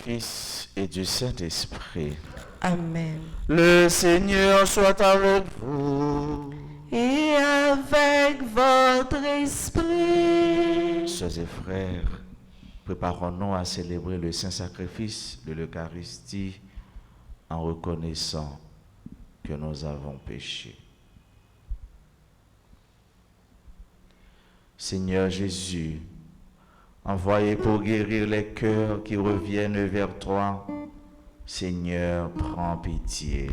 Fils et du Saint-Esprit. Amen. Le Seigneur soit avec vous. Et avec votre esprit. Sœurs et frères, préparons-nous à célébrer le saint sacrifice de l'Eucharistie en reconnaissant que nous avons péché. Seigneur Jésus, envoyé pour guérir les cœurs qui reviennent vers toi, Seigneur, prends pitié.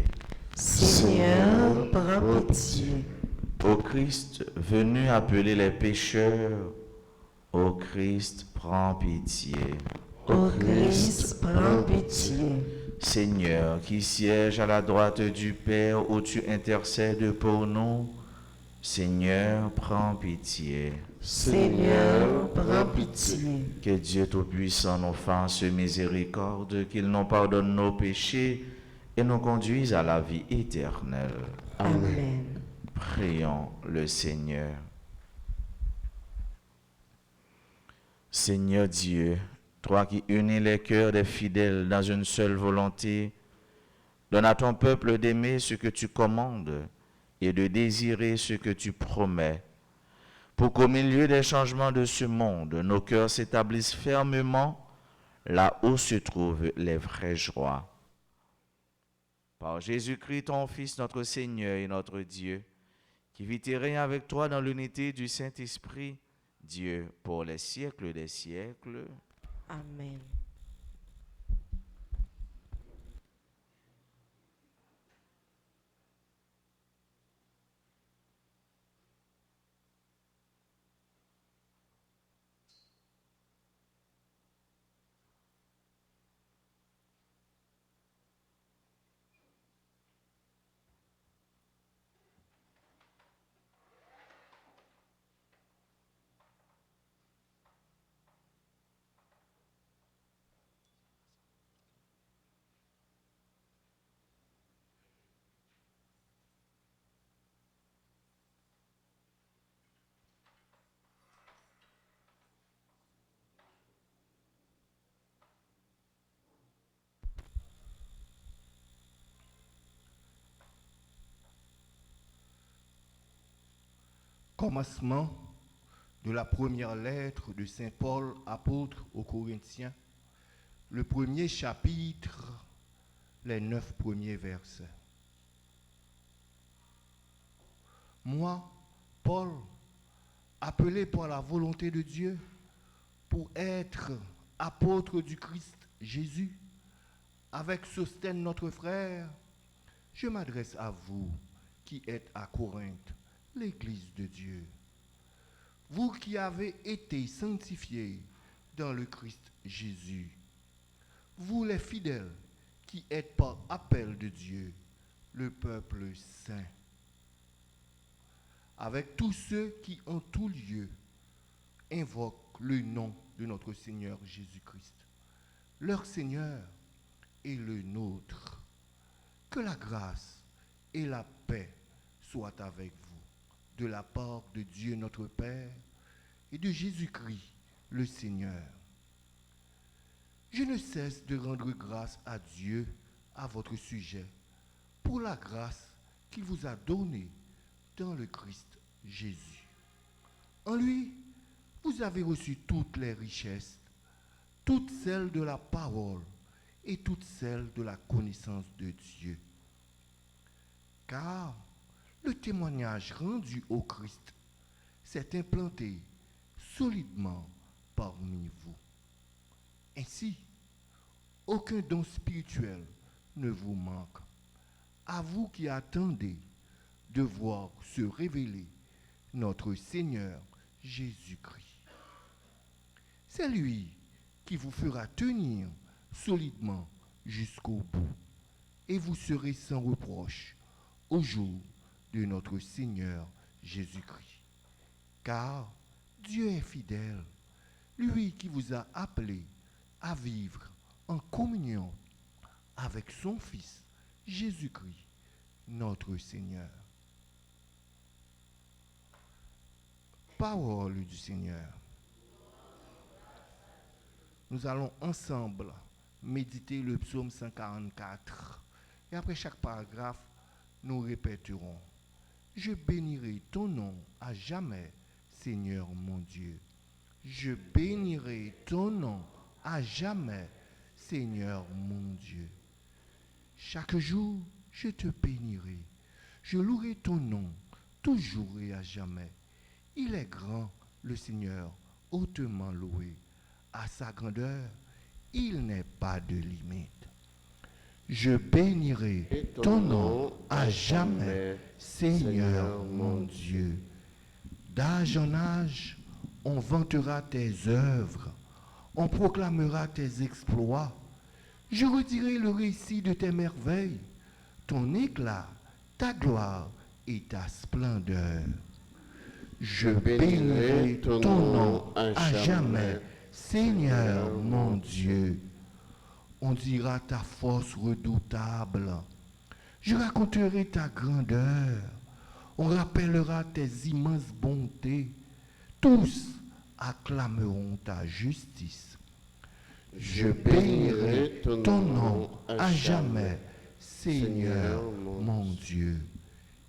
Seigneur, prends pitié. Ô Christ, venu appeler les pécheurs, ô Christ, prends pitié. Ô Christ, prends pitié. Seigneur, qui siège à la droite du Père où tu intercèdes pour nous, Seigneur, prends pitié. Seigneur, prends pitié. Que Dieu Tout-Puissant nous fasse miséricorde, qu'il nous pardonne nos péchés et nous conduise à la vie éternelle. Amen. Prions le Seigneur. Seigneur Dieu, toi qui unis les cœurs des fidèles dans une seule volonté, donne à ton peuple d'aimer ce que tu commandes et de désirer ce que tu promets, pour qu'au milieu des changements de ce monde, nos cœurs s'établissent fermement là où se trouvent les vraies joies. Par Jésus-Christ, ton Fils, notre Seigneur et notre Dieu, qui vit et règne avec toi dans l'unité du Saint-Esprit, Dieu, pour les siècles des siècles. Amen. Commencement de la première lettre de Saint Paul, apôtre aux Corinthiens, le premier chapitre, les 9 premiers versets. Moi, Paul, appelé par la volonté de Dieu pour être apôtre du Christ Jésus, avec Sosthène notre frère, je m'adresse à vous qui êtes à Corinthe, l'Église de Dieu. Vous qui avez été sanctifiés dans le Christ Jésus. Vous les fidèles qui êtes par appel de Dieu, le peuple saint. Avec tous ceux qui en tout lieu invoquent le nom de notre Seigneur Jésus-Christ, leur Seigneur et le nôtre. Que la grâce et la paix soient avec vous, de la part de Dieu notre Père et de Jésus-Christ le Seigneur. Je ne cesse de rendre grâce à Dieu à votre sujet pour la grâce qu'il vous a donnée dans le Christ Jésus. En lui, vous avez reçu toutes les richesses, toutes celles de la parole et toutes celles de la connaissance de Dieu. Car le témoignage rendu au Christ s'est implanté solidement parmi vous. Ainsi, aucun don spirituel ne vous manque, à vous qui attendez de voir se révéler notre Seigneur Jésus-Christ. C'est lui qui vous fera tenir solidement jusqu'au bout, et vous serez sans reproche au jour de notre Seigneur Jésus-Christ. Car Dieu est fidèle, lui qui vous a appelé à vivre en communion avec son Fils Jésus-Christ, notre Seigneur. Parole du Seigneur. Nous allons ensemble méditer le psaume 144. Et après chaque paragraphe, nous répéterons: je bénirai ton nom à jamais, Seigneur mon Dieu. Je bénirai ton nom à jamais, Seigneur mon Dieu. Chaque jour, je te bénirai. Je louerai ton nom, toujours et à jamais. Il est grand, le Seigneur, hautement loué. À sa grandeur, il n'est pas de limite. Je bénirai ton nom à jamais, Seigneur mon Dieu. D'âge en âge, on vantera tes œuvres, on proclamera tes exploits. Je redirai le récit de tes merveilles, ton éclat, ta gloire et ta splendeur. Je bénirai ton nom à jamais, Seigneur mon Dieu. On dira ta force redoutable. Je raconterai ta grandeur. On rappellera tes immenses bontés. Tous acclameront ta justice. Je bénirai ton nom à jamais, Seigneur mon Dieu.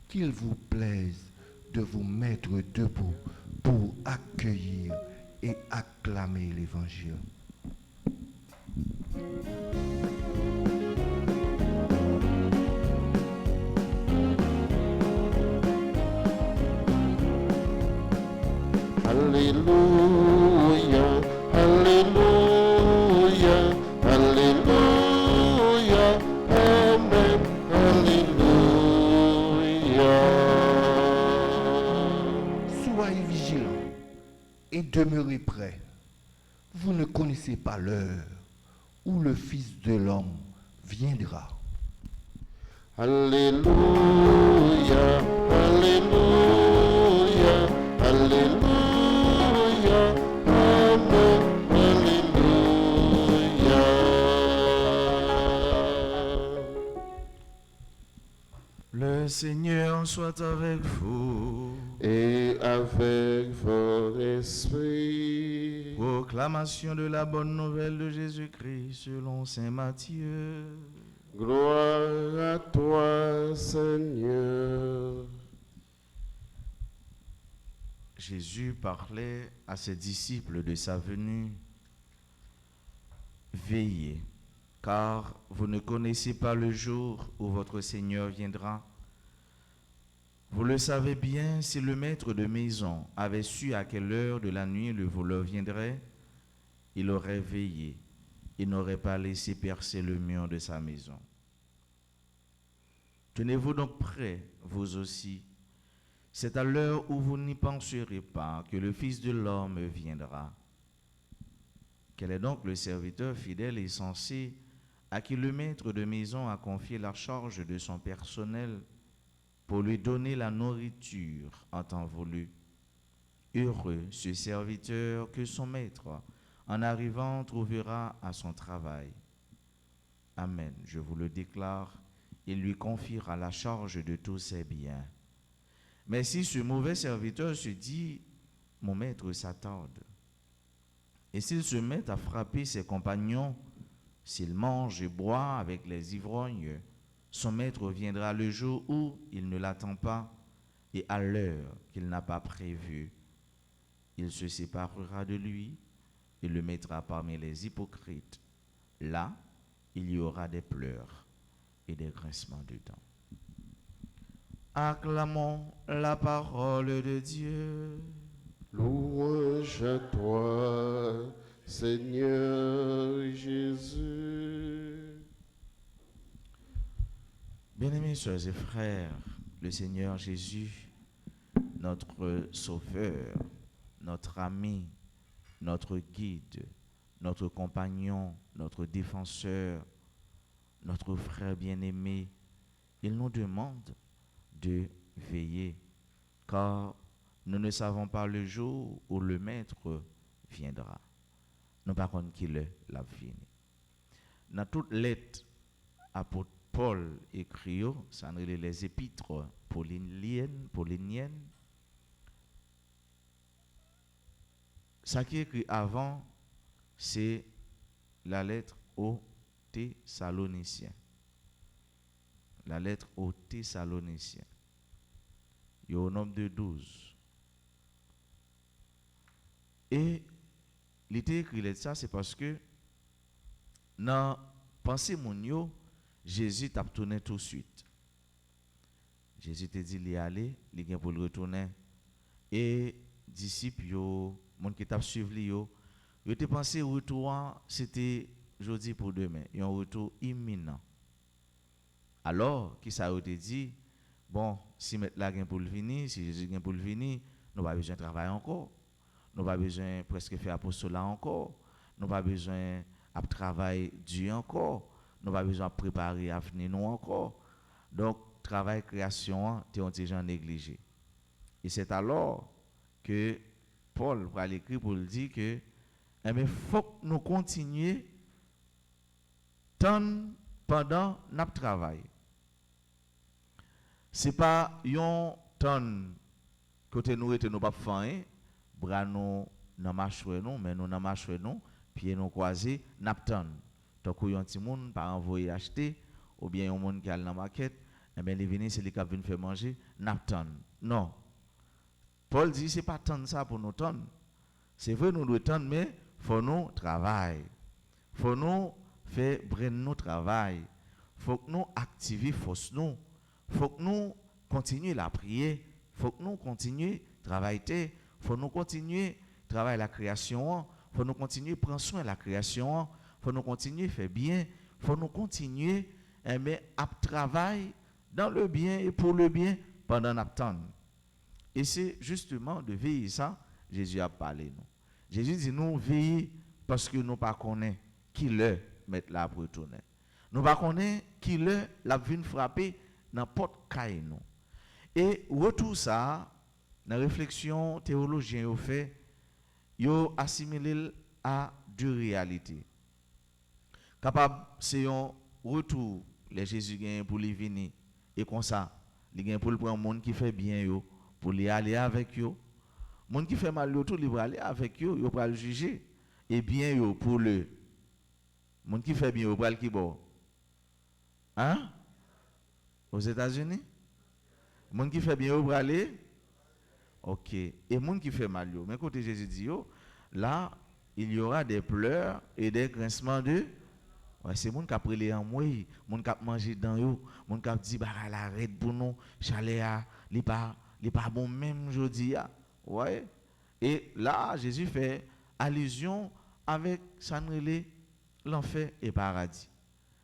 Qu'il vous plaise de vous mettre debout pour accueillir et acclamer l'Évangile. Alléluia, Alléluia, Alléluia, Amen, Alléluia. Soyez vigilants et demeurez prêts. Vous ne connaissez pas l'heure où le Fils de l'homme viendra. Alléluia, Alléluia, Alléluia, Amen, Alléluia. Le Seigneur soit avec vous. Et avec votre esprit. Proclamation de la bonne nouvelle de Jésus-Christ selon saint Matthieu. Gloire à toi, Seigneur. Jésus parlait à ses disciples de sa venue. Veillez, car vous ne connaissez pas le jour où votre Seigneur viendra. Vous le savez bien, si le maître de maison avait su à quelle heure de la nuit le voleur viendrait, il aurait veillé. Il n'aurait pas laissé percer le mur de sa maison. Tenez-vous donc prêts, vous aussi. C'est à l'heure où vous n'y penserez pas que le Fils de l'homme viendra. Quel est donc le serviteur fidèle et sensé à qui le maître de maison a confié la charge de son personnel pour lui donner la nourriture en temps voulu? Heureux ce serviteur que son maître, en arrivant, trouvera à son travail. Amen, je vous le déclare, il lui confiera la charge de tous ses biens. Mais si ce mauvais serviteur se dit, mon maître s'attarde, et s'il se met à frapper ses compagnons, s'il mange et boit avec les ivrognes, son maître viendra le jour où il ne l'attend pas et à l'heure qu'il n'a pas prévue. Il se séparera de lui et le mettra parmi les hypocrites. Là, il y aura des pleurs et des grincements de dents. Acclamons la parole de Dieu. Louange à toi, Seigneur Jésus. Bien-aimés sœurs et frères, le Seigneur Jésus, notre Sauveur, notre ami, notre guide, notre compagnon, notre défenseur, notre frère bien-aimé, il nous demande de veiller, car nous ne savons pas le jour où le Maître viendra. Nous ne savons pas qui est la vie. Dans toute lettre, apôtre Paul écrit, ça les épîtres pauliniennes. Ça qui est écrit avant, c'est la lettre aux Thessaloniciens. La lettre aux Thessaloniciens. Il y a au nombre de 12. Et il était écrit ça, c'est parce que dans pensée mon yo, Jésus t'a tourné tout de suite. Jésus t'a dit il aller, il vient pour le retourner. Et disciples yo, monde qui t'a suivi yo te pensé retour c'était jeudi pour demain, un retour imminent. Alors, qui ça a été dit, bon, si mettre là gain pour le venir, si Jésus gain pour le venir, nous pas besoin de travailler encore. Nous pas besoin presque faire apostolat encore. Nous pas besoin de travail dur encore. Nous pas besoin de préparer l'avenir nous encore. Donc, travail création, tu es un petit gens négligé. Et c'est alors que Paul va l'écrire pour le dire que il faut que nous continuions pendant notre travail. Ce n'est pas un temps côté nous et nous pas faire, bras nous dans marche nous, mais nous dans marche nous, pieds nous croisés, n'attend. Donc il y a un petit monde par envoyer acheter ou bien un monde qui a dans la market, et bien les venir c'est les qui viennent faire manger, n'attend. Non. Paul dit c'est pas tant ça pour nous tendre. C'est vrai nous devons tendre mais faut nous travailler. Faut nous faire prendre nos travail. Faut que nous activer force nous. Faut que nous continuer la prier. Faut que nous continuer travailler. Faut nous continuer travailler la création. Faut nous continuer prendre soin de la création. Faut nous continuer faire bien. Faut nous continuer à travailler dans le bien et pour le bien pendant notre temps. Et c'est justement de veiller ça Jésus a parlé nous. Jésus dit nous veiller parce que nous pas connaît qui le mettre là pour retourner. Nous pas connaît qui le la vient frapper n'importe caille nous. Et retour ça dans réflexion théologien yo fait yo assimilé à deux réalités. Capable c'est un retour les Jésus gagne pour les venir et comme ça, il gagne pour le prendre monde qui fait bien yo pour les aller avec yo. Monde qui fait mal yo tout libre aller avec yo pour le juger et bien yo pour le monde qui fait bien yo pour le qui bon. Hein? Aux États-Unis? Monde qui fait bien yo pour aller OK. Et monde qui fait mal yo, mais côté Jésus dit yo, là il y aura des pleurs et des grincements de ouais, c'est monde qui a prélé en moi, monde qui a mangé dans yo, monde qui a dit bah arrête pour nous, chalet li pas bon même jodi a. Ouais. Et là Jésus fait allusion avec sanrelé l'enfer et paradis.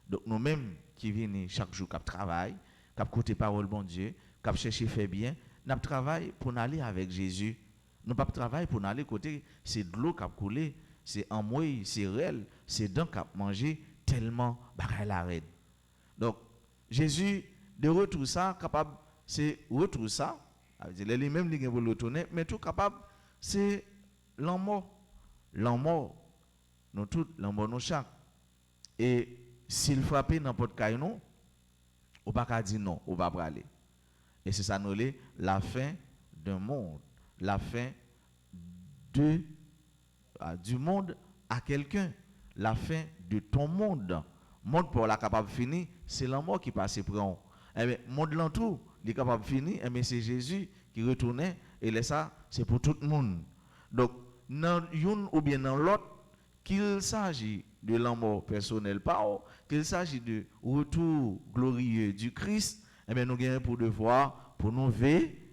Donc nous-mêmes qui venons chaque jour cap travail, cap côté parole bon Dieu, cap chercher faire bien, n'a travail pour aller avec Jésus. Nous pas travail pour aller côté c'est de l'eau cap couler, c'est en moi, c'est réel, c'est dents cap manger tellement bagay la red. Donc Jésus de retour ça capable c'est retour ça, les mêmes li gen pour le retourner mais tout capable c'est l'amour nous tout l'amour nous chaque et s'il frappe n'importe caille nous on pas dire non on va pas aller et c'est ça nous la fin d'un monde la fin du monde à quelqu'un la fin de ton monde pour la capable finir c'est l'amour qui passe pour on et bien monde l'entour il est capable finir mais c'est Jésus qui retournait et là ça c'est pour tout le monde donc dans une ou bien dans l'autre qu'il s'agit de l'amour personnel qu'il s'agit de retour glorieux du Christ et bien nous gagnons pour devoir pour nous veiller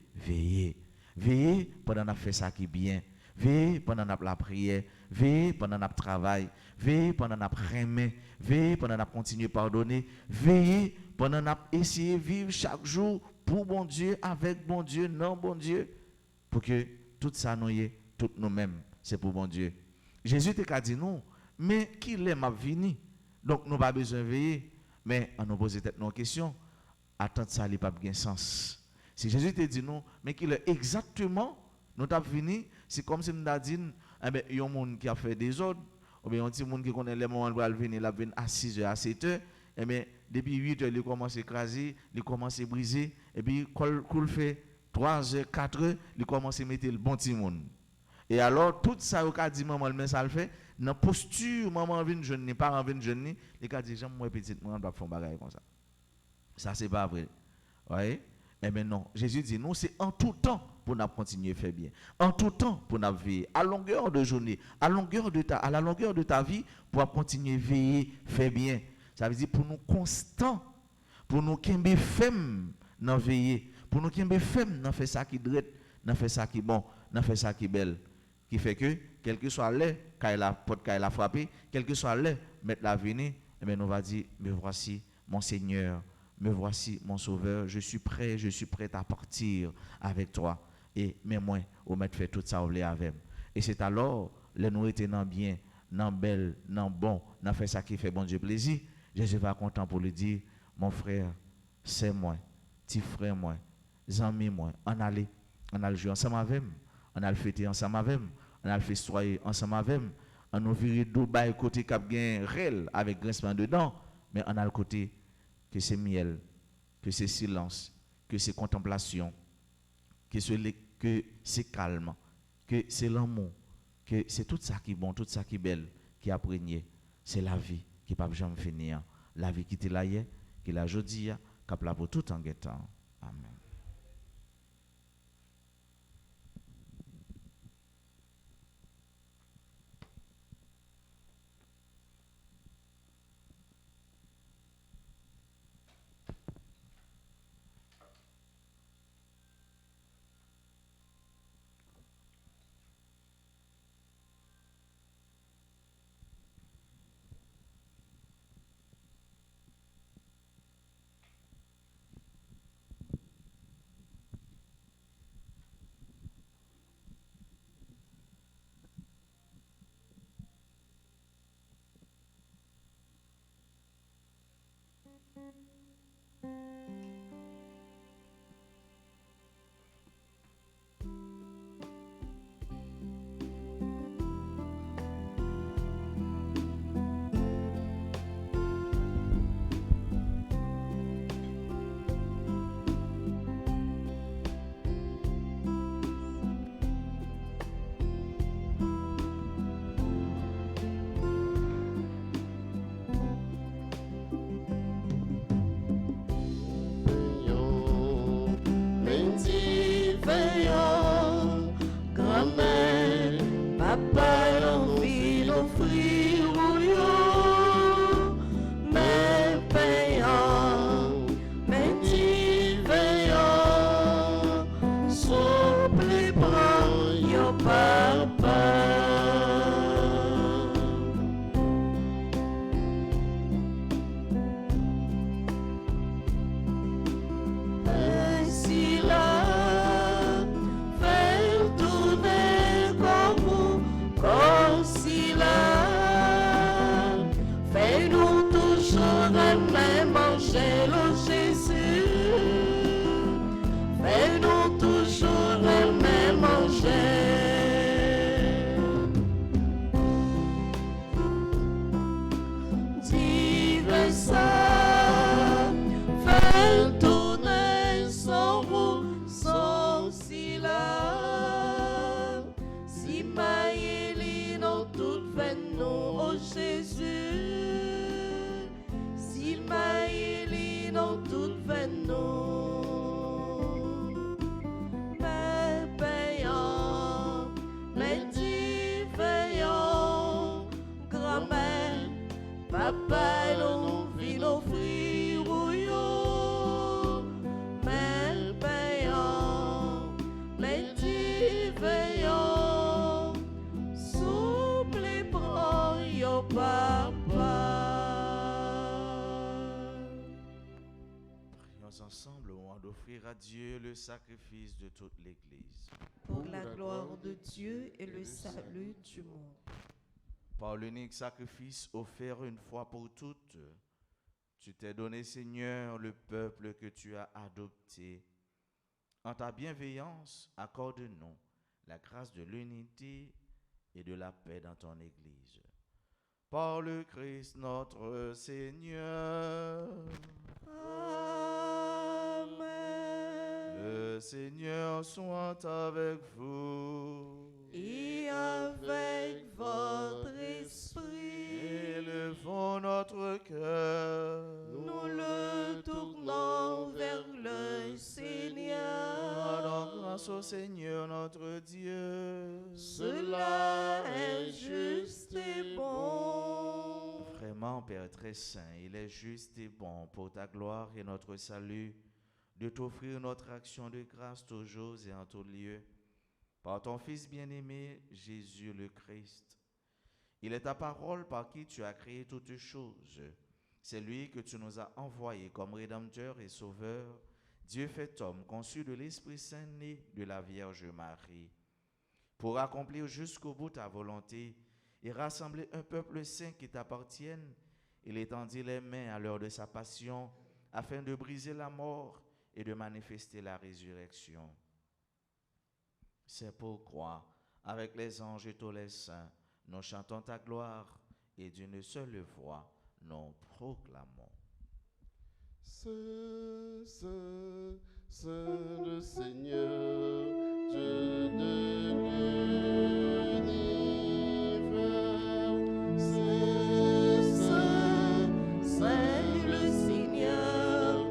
pendant qu'on fait ça qui est bien. Veillez pendant la prière, veillez pendant le travail, veillez pendant la remet, veillez pendant la continuer à pardonner, veillez pendant la essayer de vivre chaque jour pour bon Dieu, avec bon Dieu, non bon Dieu, pour que tout ça nous y tout nous-mêmes, c'est pour bon Dieu. Jésus t'a dit nous, mais qui l'aime à venir, donc nous pas besoin de veiller, mais on nous pose peut-être nos questions, attendre ça n'a pas de sens. Si Jésus t'a dit nous, mais qu'il est exactement, nous t'avons fini, c'est comme si nous avons dit, il y a un monde qui a fait des ordres, ou bien un petit monde qui connaît les moments où il venir, il vient à 6h, à 7h, et bien depuis 8h, il commence à écraser, il commence à briser, et puis quand il fait 3h, 4h, il commence à mettre le bon petit monde. Et alors, tout ça, il a dit, maman, mais ça le fait, dans posture maman vient jeune, parents viennent jeune, les gars disent moi petite moi on doit faire bagaille comme ça. Ça c'est pas vrai. Voyez? Eh bien non, Jésus dit non, c'est en tout temps pour nous continuer à faire bien. En tout temps pour nous veiller à longueur de journée, à la longueur de ta vie pour continuer à veiller, faire bien. Ça veut dire pour nous constants, pour nous kembe femme dans veiller, pour nous kembe femme dans faire ça qui droit, dans faire ça qui bon, dans faire ça qui belle, qui fait que quel que soit l'heure quand il a frappé, quel que soit l'heure mettre la venir, eh bien nous va dire me voici mon Seigneur. Me voici mon sauveur, je suis prêt à partir avec toi. Et mais moi, au mettre fait tout ça avec moi. Et c'est alors, les nous étions dans bien, dans belle, dans bon, dans fait ça qui fait bon Dieu plaisir. Jésus va content pour lui dire, mon frère, c'est moi, petit frère moi, ami moi, on allait jouer ensemble avec moi, on allait fêter ensemble avec moi, on allait festoyer ensemble avec moi, on nous virer Dubaï côté Cap Gain réel avec grincement dedans, mais on a le côté que c'est miel, que c'est silence, que c'est contemplation, que c'est calme, que c'est l'amour, que c'est tout ça qui est bon, tout ça qui est belle, qui a prégné. C'est la vie qui ne peut jamais finir. La vie qui était là hier, qui est là aujourd'hui, qui est là pour tout en guettant. Amen. Ensemble, on va offrir à Dieu le sacrifice de toute l'Église. Pour la gloire de Dieu et le salut du monde. Par l'unique sacrifice offert une fois pour toutes, tu t'es donné, Seigneur, le peuple que tu as adopté. En ta bienveillance, accorde-nous la grâce de l'unité et de la paix dans ton Église. Par le Christ notre Seigneur. Le Seigneur soit avec vous. Et avec votre esprit. élevons notre cœur. Nous le tournons vers le Seigneur. Rendons grâce au Seigneur notre Dieu. Cela est juste et bon. Vraiment, Père très saint, il est juste et bon pour ta gloire et notre salut de t'offrir notre action de grâce toujours et en tout lieu. Par ton Fils bien-aimé, Jésus le Christ. Il est ta parole par qui tu as créé toutes choses. C'est lui que tu nous as envoyé comme Rédempteur et Sauveur, Dieu fait homme, conçu de l'Esprit Saint, né de la Vierge Marie, pour accomplir jusqu'au bout ta volonté et rassembler un peuple saint qui t'appartienne. Il étendit les mains à l'heure de sa passion afin de briser la mort et de manifester la résurrection. C'est pourquoi, avec les anges et tous les saints, nous chantons ta gloire et d'une seule voix, nous proclamons. Saint, Saint, Saint le Seigneur, Dieu de l'univers. Saint, Saint, Saint le Seigneur,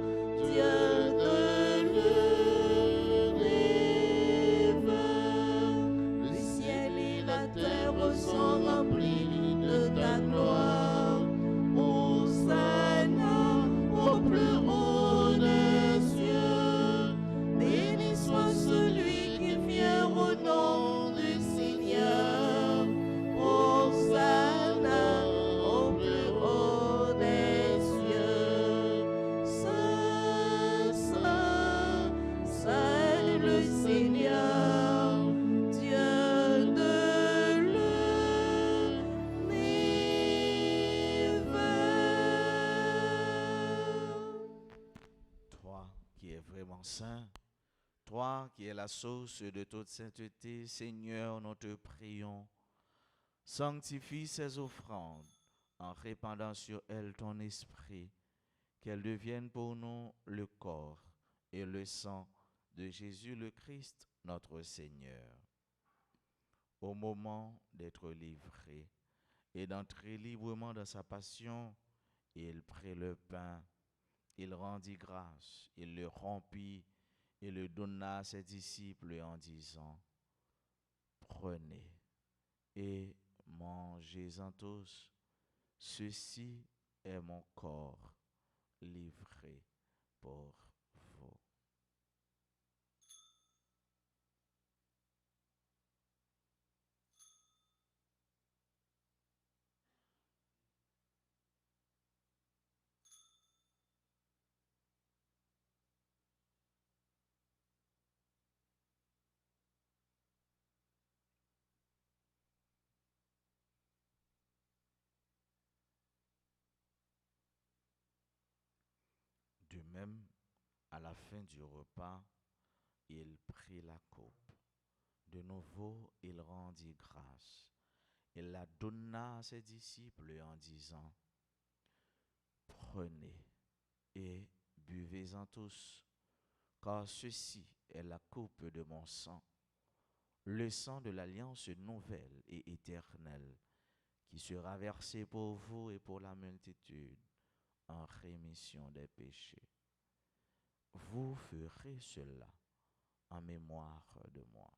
Dieu de l'univers. Le ciel et la terre sont remplis de ta gloire. Hosanna au plus haut des cieux. Béni soit celui qui vient au nom du Seigneur. Hosanna au plus haut des cieux. Saint, Saint, Saint le Seigneur, Dieu de l'univers. Toi qui es vraiment saint, toi qui es la source de toute sainteté, Seigneur, nous te prions. Sanctifie ces offrandes en répandant sur elles ton esprit, qu'elles deviennent pour nous le corps et le sang de Jésus le Christ, notre Seigneur. Au moment d'être livré et d'entrer librement dans sa passion, il prit le pain, il rendit grâce, il le rompit et le donna à ses disciples en disant, « Prenez et mangez-en tous, ceci est mon corps livré pour vous. » De même, à la fin du repas, il prit la coupe. De nouveau, il rendit grâce. Il la donna à ses disciples en disant, « Prenez et buvez-en tous, car ceci est la coupe de mon sang, le sang de l'alliance nouvelle et éternelle, qui sera versé pour vous et pour la multitude en rémission des péchés. Vous ferez cela en mémoire de moi. »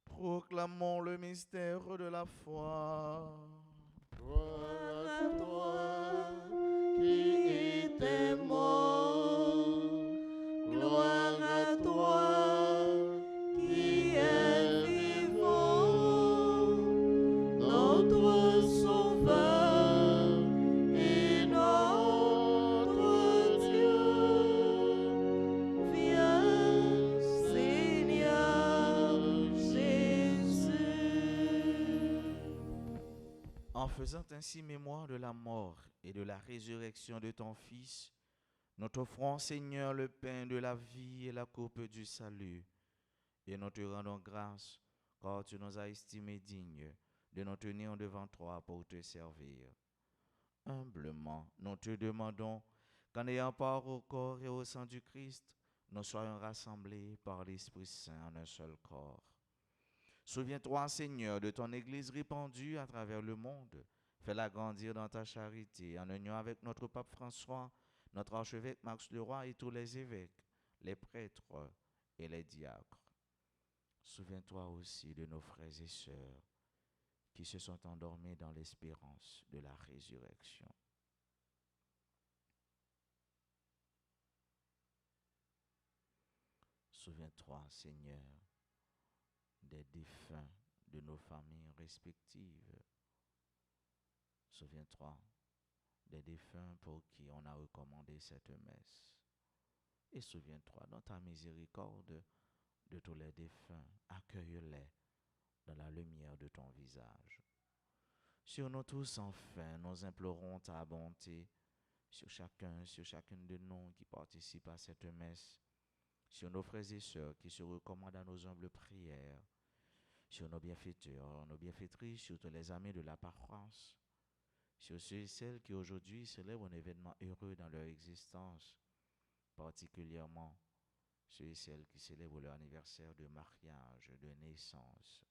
Proclamons le mystère de la foi. gloire à toi qui étais mort. Gloire à toi qui es vivant, notre Sauveur et notre Dieu. Viens, Seigneur Jésus. En faisant ainsi mémoire de la mort et de la résurrection de ton Fils, Nous t'offrons, Seigneur, le pain de la vie et la coupe du salut. Et nous te rendons grâce, car tu nous as estimés dignes de nous tenir devant toi pour te servir. Humblement, nous te demandons qu'en ayant part au corps et au sang du Christ, nous soyons rassemblés par l'Esprit Saint en un seul corps. Souviens-toi, Seigneur, de ton Église répandue à travers le monde. Fais-la grandir dans ta charité, en union avec notre pape François, notre archevêque Max Leroy et tous les évêques, les prêtres et les diacres. Souviens-toi aussi de nos frères et sœurs qui se sont endormis dans l'espérance de la résurrection. Souviens-toi, Seigneur, des défunts de nos familles respectives. Souviens-toi des défunts pour qui on a recommandé cette messe. Et souviens-toi, dans ta miséricorde, de tous les défunts, accueille-les dans la lumière de ton visage. Sur nous tous, enfin, nous implorons ta bonté sur chacune de nous qui participe à cette messe, sur nos frères et sœurs qui se recommandent à nos humbles prières, sur nos bienfaiteurs, nos bienfaitrices, sur tous les amis de la paroisse, sur ceux et celles qui aujourd'hui célèbrent un événement heureux dans leur existence, particulièrement ceux et celles qui célèbrent leur anniversaire de mariage, de naissance.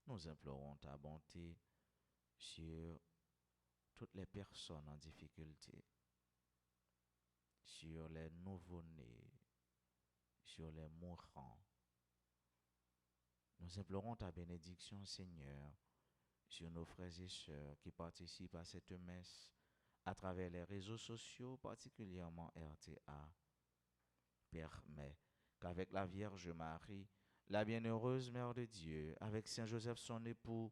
Nous implorons ta bonté sur toutes les personnes en difficulté, sur les nouveau-nés, sur les mourants. Nous implorons ta bénédiction, Seigneur, sur nos frères et sœurs qui participent à cette messe à travers les réseaux sociaux, particulièrement RTA. Permets qu'avec la Vierge Marie, la bienheureuse Mère de Dieu, avec Saint Joseph son époux,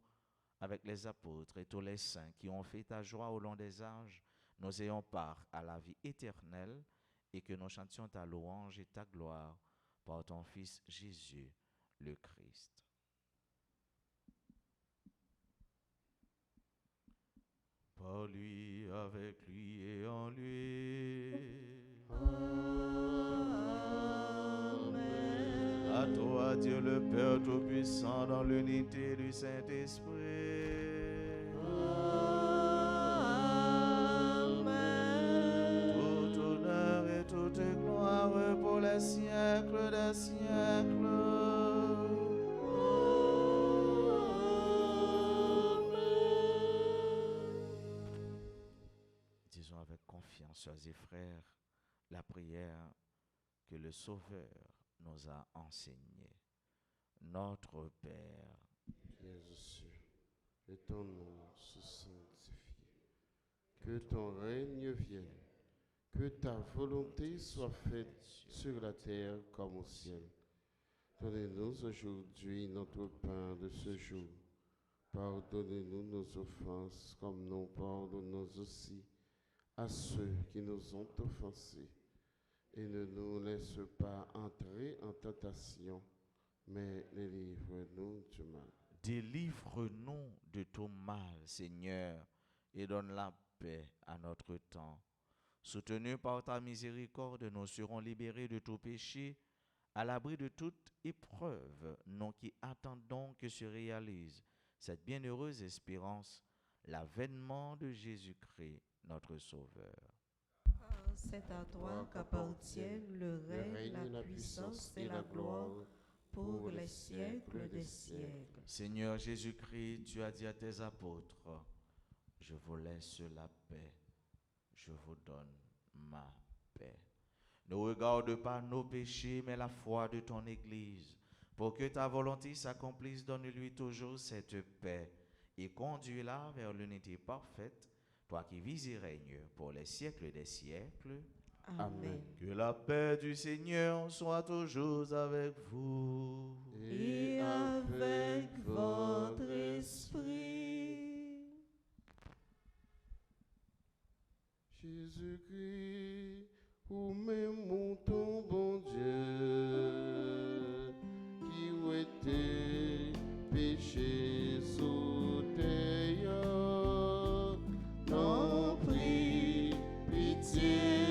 avec les apôtres et tous les saints qui ont fait ta joie au long des âges, nous ayons part à la vie éternelle et que nous chantions ta louange et ta gloire par ton Fils Jésus, le Christ. Par lui, avec lui et en lui. Amen. À toi, Dieu le Père Tout-Puissant, dans l'unité du Saint-Esprit. Amen. Tout honneur et toute gloire pour les siècles des siècles. Disons avec confiance, sœurs et frères, la prière que le Sauveur nous a enseignée. Notre Père, qui es aux cieux, que ton nom soit sanctifié, que ton règne vienne, que ta volonté soit faite sur la terre comme au ciel. Donnez-nous aujourd'hui notre pain de ce jour. Pardonnez-nous nos offenses comme nous pardonnons aussi à ceux qui nous ont offensés. Et ne nous laisse pas entrer en tentation, mais délivre-nous du mal. délivre-nous de tout mal, Seigneur, et donne la paix à notre temps. Soutenus par ta miséricorde, nous serons libérés de tout péché, à l'abri de toute épreuve, nous qui attendons que se réalise cette bienheureuse espérance, l'avènement de Jésus-Christ, notre Sauveur. C'est à toi qu'appartiennent le règne, la puissance et la gloire pour les siècles des siècles. Seigneur Jésus-Christ, tu as dit à tes apôtres, je vous laisse la paix, je vous donne ma paix. Ne regarde pas nos péchés, mais la foi de ton Église. Pour que ta volonté s'accomplisse, donne-lui toujours cette paix et conduis-la vers l'unité parfaite, toi qui vis et règnes pour les siècles des siècles. Amen. Que la paix du Seigneur soit toujours avec vous. Et avec votre esprit. Jésus-Christ, où même mon ton bon Dieu, qui où était péché sous terre, t'en prie, pitié.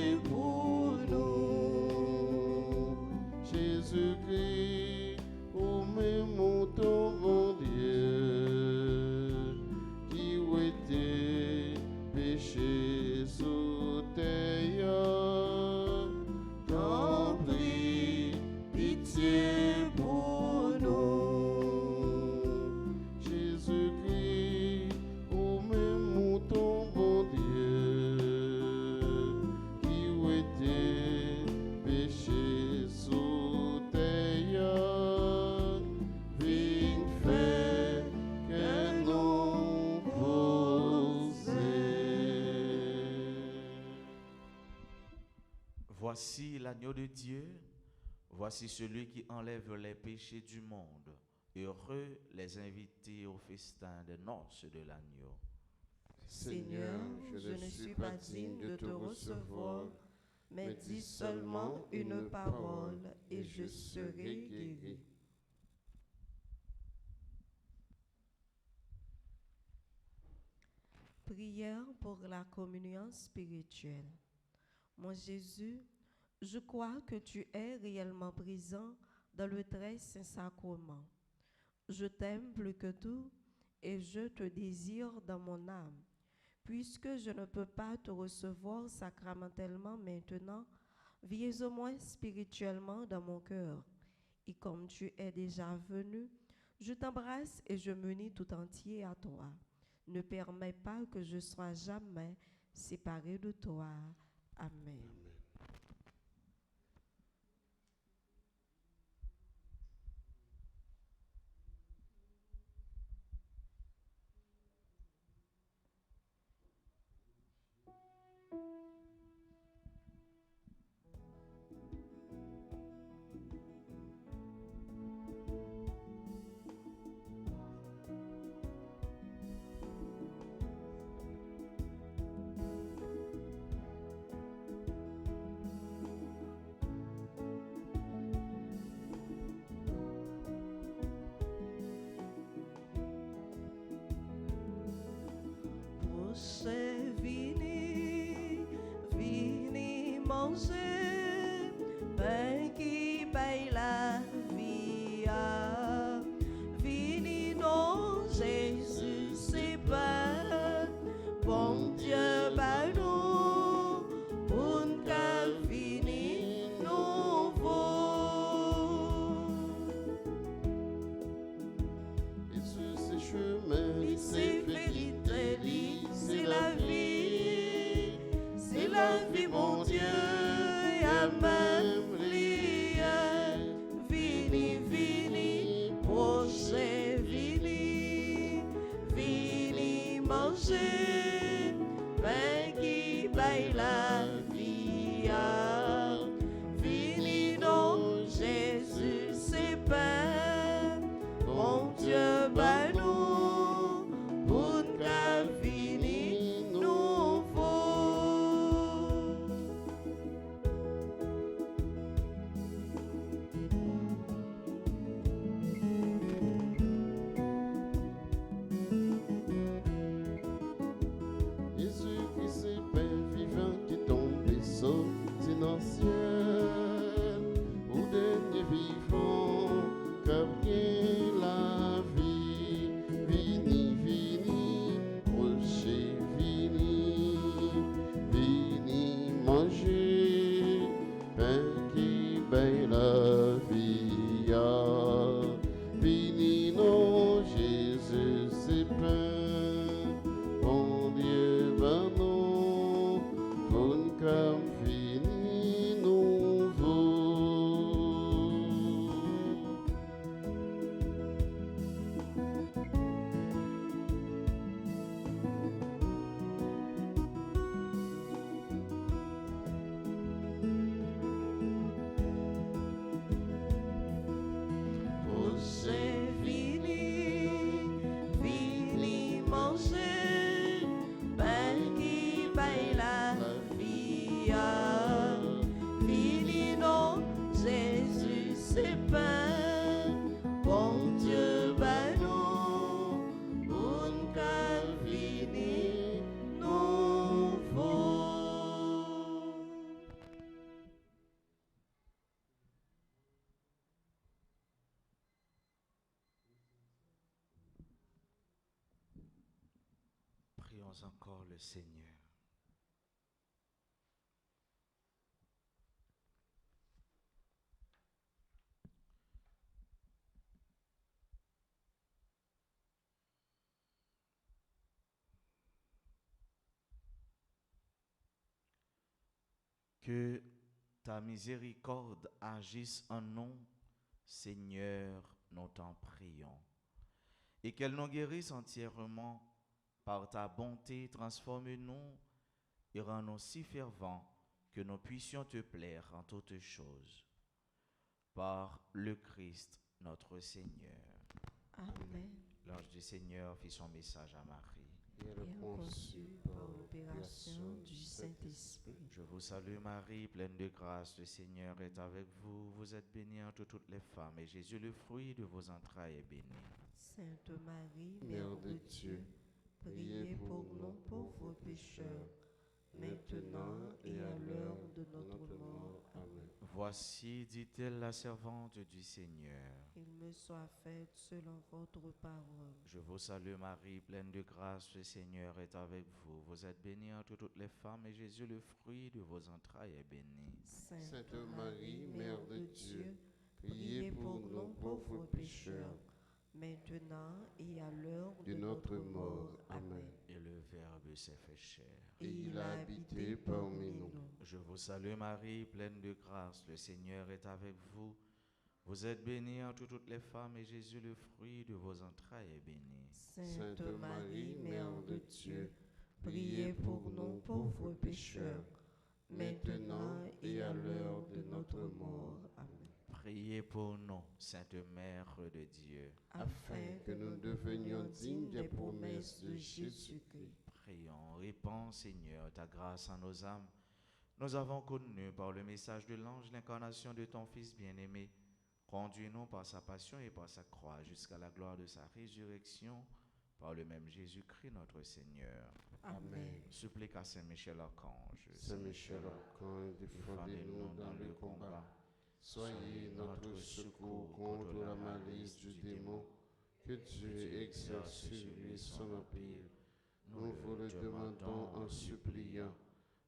Voici l'agneau de Dieu, voici celui qui enlève les péchés du monde. Heureux les invités au festin des noces de l'agneau. Seigneur, je ne suis pas digne de te recevoir, mais dis seulement une parole et je serai guéri. Prière pour la communion spirituelle. Mon Jésus, je crois que tu es réellement présent dans le très saint sacrement. Je t'aime plus que tout et je te désire dans mon âme. Puisque je ne peux pas te recevoir sacramentellement maintenant, viens au moins spirituellement dans mon cœur. Et comme tu es déjà venu, je t'embrasse et je m'unis tout entier à toi. Ne permets pas que je sois jamais séparé de toi. Amen. Proche, vini, vini manger, pain qui paye la vie. Vini non, Jésus, c'est pain, bon Dieu, bah nous, pour qu'à vini nouveau. Jésus, c'est chemin, C'est vérité, c'est la vie, mon Dieu, et à même lié. Vini, vini, proche, vini, vini, manger, pain qui paye la vie. Vini, non, Jésus, c'est pain, mon Dieu, bah nous, pour qu'à vini nouveau. Jésus-Christ, c'est Père vivant qui tombe saut dans le ciel. Au dernier vivant, qu'a bien la vie. Vini, vini, proche, vini, vini manger, pain qui paye la vie. Vini, non, Jésus, c'est pain. Bon Dieu, ben non, bon comme fini nouveau. Proche, vini, vini manger, pain qui paye la vie. Vini, non, Jésus, c'est pain, bon Dieu, bah nous, pour qu'à vini nouveau. Prions encore le Seigneur. Que ta miséricorde agisse en nous, Seigneur, nous t'en prions, et qu'elle nous guérisse entièrement par ta bonté, transforme-nous et rends-nous si fervents que nous puissions te plaire en toutes choses. Par le Christ, notre Seigneur. Amen. L'ange du Seigneur fit son message à Marie. Et elle Et est conçu par l'opération du Saint-Esprit. Je vous salue Marie, pleine de grâce, le Seigneur est avec vous. Vous êtes bénie entre toutes les femmes, et Jésus, le fruit de vos entrailles, est béni. Sainte Marie, Mère de Dieu, priez pour nous pauvres pécheurs, maintenant et à l'heure de notre mort. Amen. Voici, dit-elle, la servante du Seigneur. Il me soit fait selon votre parole. Je vous salue Marie, pleine de grâce, le Seigneur est avec vous. Vous êtes bénie entre toutes les femmes, et Jésus, le fruit de vos entrailles, est béni. Sainte Marie, Mère de Dieu, priez pour nous pauvres pécheurs, maintenant et à l'heure de notre mort. Amen. Et le Verbe s'est fait chair. Et il a habité parmi nous. Je vous salue Marie, pleine de grâce, le Seigneur est avec vous. Vous êtes bénie entre toutes les femmes, et Jésus, le fruit de vos entrailles, est béni. Sainte Marie, Mère de Dieu, priez pour nous pauvres pécheurs, maintenant et à l'heure de notre mort. Amen. Priez pour nous, Sainte Mère de Dieu. Afin que nous devenions dignes des promesses de Jésus-Christ. Prions, répands, Seigneur, ta grâce en nos âmes. Nous avons connu par le message de l'ange l'incarnation de ton Fils bien-aimé. Conduis-nous par sa passion et par sa croix jusqu'à la gloire de sa résurrection, par le même Jésus-Christ notre Seigneur. Amen. Supplique à Saint Michel Archange. Saint Michel Archange, défendez-nous dans le combat. Soyez notre secours contre la malice du démon. Que Dieu exerce sur lui son empire. Nous vous le demandons en suppliant.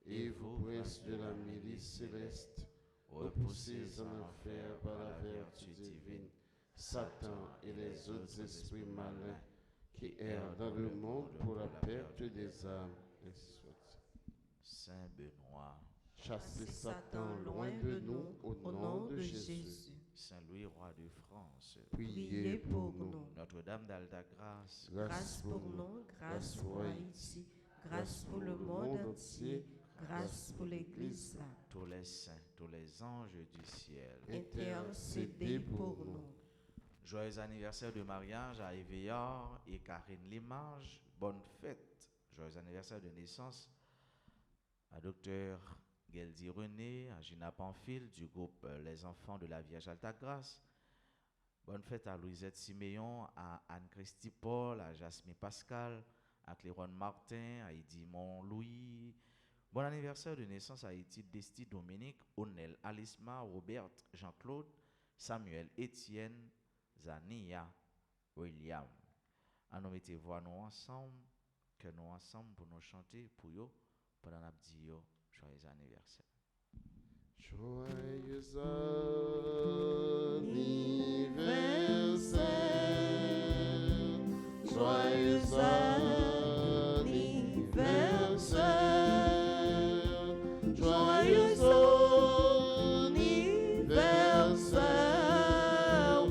Et vous, princes de la milice céleste, repoussez en enfer par la vertu divine Satan et les autres esprits malins qui errent dans le monde pour la perte des âmes. Ainsi soit. Saint Benoît, Chassez Satan loin de nous au nom de Jésus. Saint Louis, roi de France, Priez pour nous. Notre-Dame d'Alta-Grâce, Grâce pour nous, grâce pour Haïti, grâce pour le monde entier, grâce pour l'Église, tous les saints, tous les anges du ciel. intercédez pour nous. Joyeux anniversaire de mariage à Éveillard et Karine Limage. Bonne fête. Joyeux anniversaire de naissance à Dr Geldi René, à Gina Pamphile du groupe Les Enfants de la Vierge Altagrace. Bonne fête à Louisette Siméon, à Anne-Christie Paul, à Jasmine Pascal, à Cléron Martin, à Edimon Louis. Bon anniversaire de naissance à Edith Desti Dominique, Onel Alisma, Robert Jean-Claude, Samuel Étienne, Zania, William. À nous mettez voix nous ensemble, que nous ensemble pour nous chanter pour eux, pendant la dit joyeux anniversaire. Joyeux anniversaire, joyeux anniversaire, joyeux anniversaire,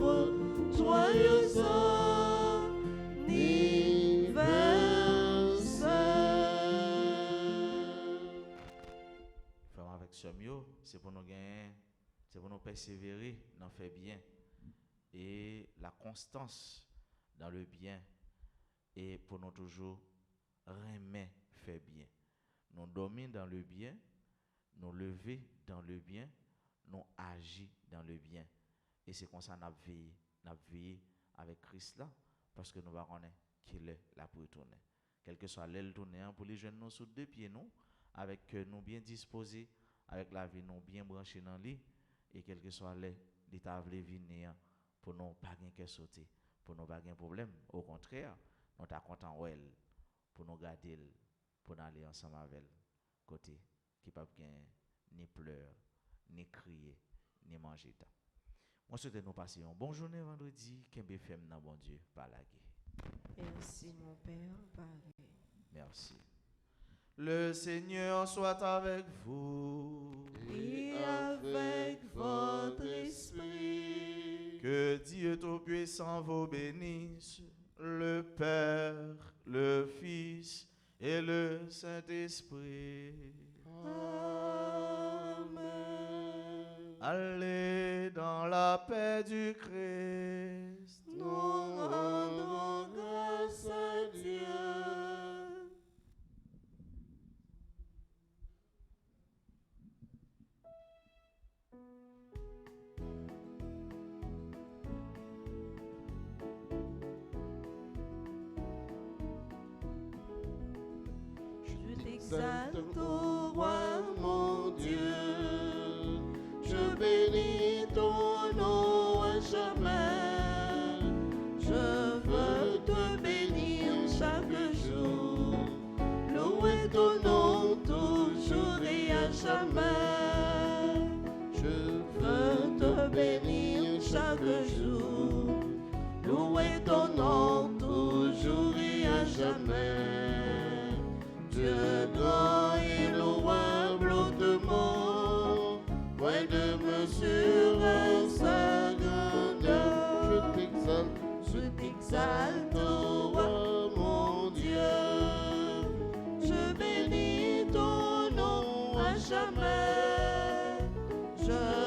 joyeux anniversaire. Faire avec ce mieux, c'est pour nous gagner, c'est pour nous persévérer, d'en faire bien. Et la constance dans le bien, et pour nous toujours remettre faire bien. Nous dormir dans le bien, nous lever dans le bien, nous agir dans le bien. Et c'est comme ça nous veillé avec Christ là, parce que nous va connaître qu'il est là pour tourner. Quel que soit l'aile tourner, pour les jeunes nous sous deux pieds nous, avec nous bien disposés, avec la vie nous bien branchée dans lui, et quel que soit l'état de venir pour nous pas qu'à sauter, pour nous pas de problème. Au contraire, nous sommes contents pour nous garder, pour nous aller ensemble avec elle, côté qui pas ni pleurer, ni crier, ni manger. Moi, souhaite nous passer une bonne journée vendredi, qu'un FM dans bon Dieu, par la guerre. Merci mon Père, pareil. Merci. Le Seigneur soit avec vous. Et avec votre esprit. Que Dieu Tout-Puissant vous bénisse, le Père, le Fils et le Saint-Esprit. Amen. Allez dans la paix du Christ. Nous rendons grâce à Dieu. Je t'exalte, ô roi mon Dieu, je bénis ton nom à jamais. Je veux te bénir chaque jour, louer ton nom toujours et à jamais. Je veux te bénir chaque jour, louer ton nom toujours et à jamais. Dieu grand et louable hautement, loin de mesure sa grandeur. Je t'exalte, ô roi mon Dieu. Je bénis ton nom à jamais. Je